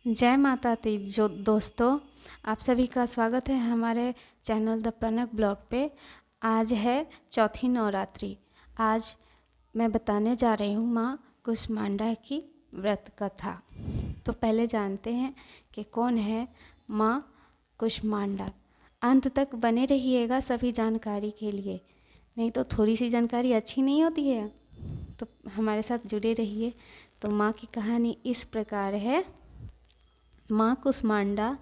जय माता दी जो दोस्तों, आप सभी का स्वागत है हमारे चैनल द प्रणक ब्लॉग पे। आज है चौथी नवरात्रि। आज मैं बताने जा रही हूँ माँ कुष्मांडा की व्रत कथा। तो पहले जानते हैं कि कौन है माँ कुष्मांडा। अंत तक बने रहिएगा सभी जानकारी के लिए, नहीं तो थोड़ी सी जानकारी अच्छी नहीं होती है। तो हमारे साथ जुड़े रहिए। तो माँ की कहानी इस प्रकार है। माँ कुष्मांडा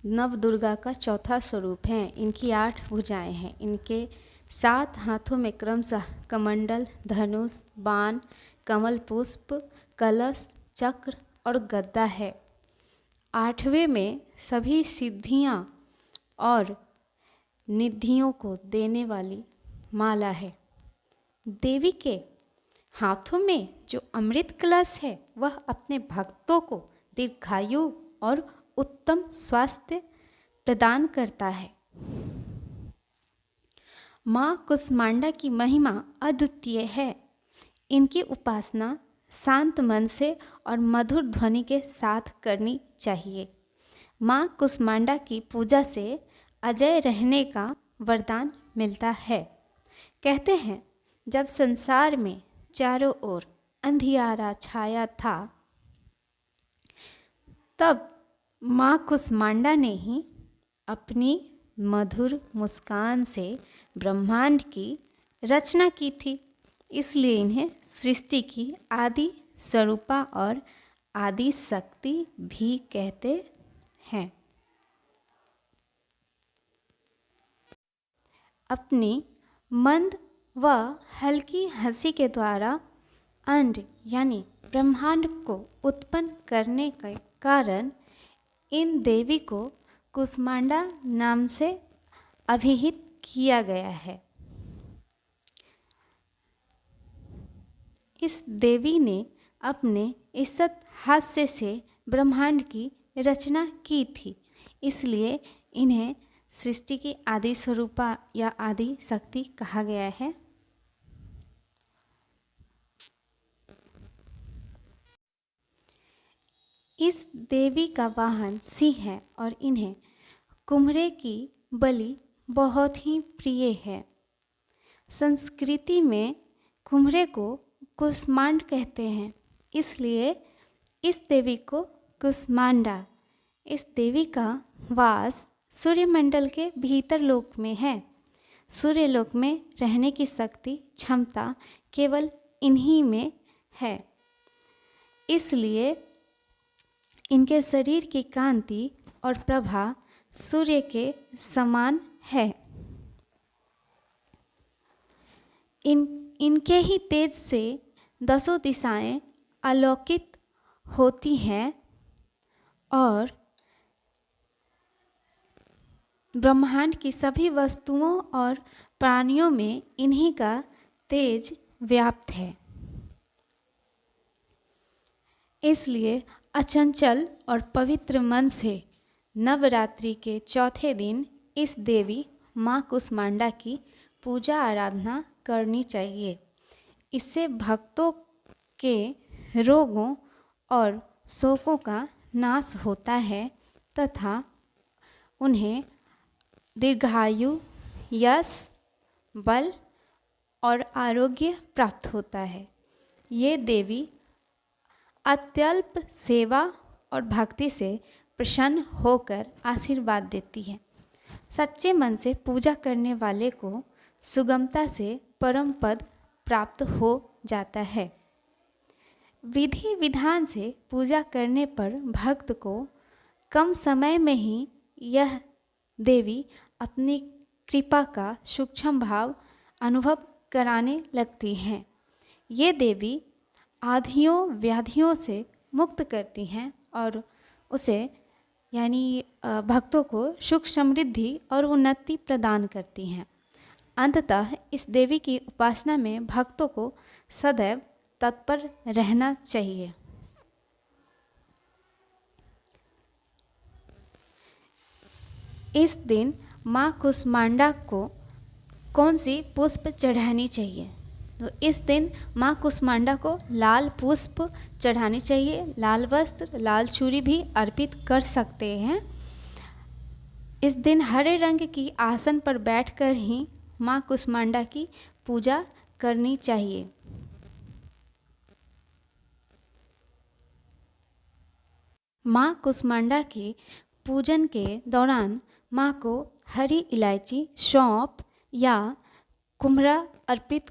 नव दुर्गा का चौथा स्वरूप है। इनकी 8 भुजाएं हैं। इनके 7 हाथों में क्रमशः कमंडल, धनुष, बाण, कमल पुष्प, कलश, चक्र और गदा है। 8वें में सभी सिद्धियां और निधियों को देने वाली माला है। देवी के हाथों में जो अमृत कलश है वह अपने भक्तों को दीर्घायु और उत्तम स्वास्थ्य प्रदान करता है। माँ कुष्मांडा की महिमा अद्वितीय है। इनकी उपासना शांत मन से और मधुर ध्वनि के साथ करनी चाहिए। माँ कुष्मांडा की पूजा से अजय रहने का वरदान मिलता है। कहते हैं, जब संसार में चारों ओर अंधियारा छाया था, तब माँ कुष्मांडा ने ही अपनी मधुर मुस्कान से ब्रह्मांड की रचना की थी। इसलिए इन्हें सृष्टि की आदि स्वरूपा और आदि शक्ति भी कहते हैं। अपनी मंद व हल्की हंसी के द्वारा अंड यानी ब्रह्मांड को उत्पन्न करने के कारण इन देवी को कुष्मांडा नाम से अभिहित किया गया है। इस देवी ने अपने इसत हास्य से ब्रह्मांड की रचना की थी। इसलिए इन्हें सृष्टि की आदि स्वरूपा या आदि शक्ति कहा गया है। इस देवी का वाहन सिंह है और इन्हें कुम्हरे की बलि बहुत ही प्रिय है। संस्कृति में कुम्हरे को कुष्मांड कहते हैं। इसलिए इस देवी को कुष्मांडा, इस देवी का वास सूर्यमंडल के भीतर लोक में है। सूर्यलोक में रहने की शक्ति क्षमता केवल इन्हीं में है। इसलिए इनके शरीर की कांति और प्रभा सूर्य के समान है। इनके ही तेज से 10 दिशाएं आलोकित होती हैं और ब्रह्मांड की सभी वस्तुओं और प्राणियों में इन्हीं का तेज व्याप्त है। इसलिए अचंचल और पवित्र मन से नवरात्रि के चौथे दिन इस देवी माँ कुष्मांडा की पूजा आराधना करनी चाहिए। इससे भक्तों के रोगों और शोकों का नाश होता है तथा उन्हें दीर्घायु, यश, बल और आरोग्य प्राप्त होता है। ये देवी अत्यल्प सेवा और भक्ति से प्रसन्न होकर आशीर्वाद देती है। सच्चे मन से पूजा करने वाले को सुगमता से परम पद प्राप्त हो जाता है। विधि विधान से पूजा करने पर भक्त को कम समय में ही यह देवी अपनी कृपा का सूक्ष्म भाव अनुभव कराने लगती हैं। ये देवी आधियों व्याधियों से मुक्त करती हैं और उसे यानी भक्तों को सुख समृद्धि और उन्नति प्रदान करती हैं। अंततः इस देवी की उपासना में भक्तों को सदैव तत्पर रहना चाहिए। इस दिन माँ कुष्मांडा को कौन सी पुष्प चढ़ानी चाहिए? तो इस दिन माँ कुष्मांडा को लाल पुष्प चढ़ानी चाहिए, लाल वस्त्र, लाल चूड़ी भी अर्पित कर सकते हैं। इस दिन हरे रंग की आसन पर बैठकर ही माँ कुष्मांडा की पूजा करनी चाहिए। माँ कुष्मांडा के पूजन के दौरान माँ को हरी इलायची, सौंफ या कुम्हरा अर्पित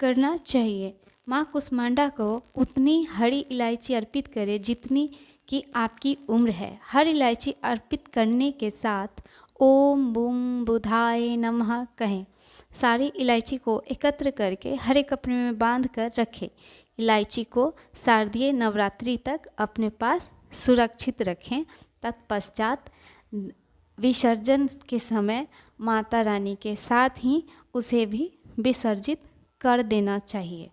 करना चाहिए। माँ कुष्मांडा को उतनी हरी इलायची अर्पित करें जितनी कि आपकी उम्र है। हर इलायची अर्पित करने के साथ ओम बूम बुधाय नमः कहें। सारी इलायची को एकत्र करके हरे कपड़े में बांध कर रखें। इलायची को शारदीय नवरात्रि तक अपने पास सुरक्षित रखें। तत्पश्चात विसर्जन के समय माता रानी के साथ ही उसे भी विसर्जित कर देना चाहिए।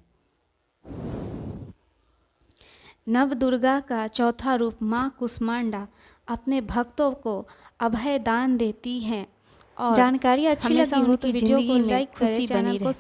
नव दुर्गा का चौथा रूप माँ कुष्मांडा अपने भक्तों को अभय दान देती हैं और जानकारी अच्छी लगी हो तो वीडियो को लाइक करें, चैनल को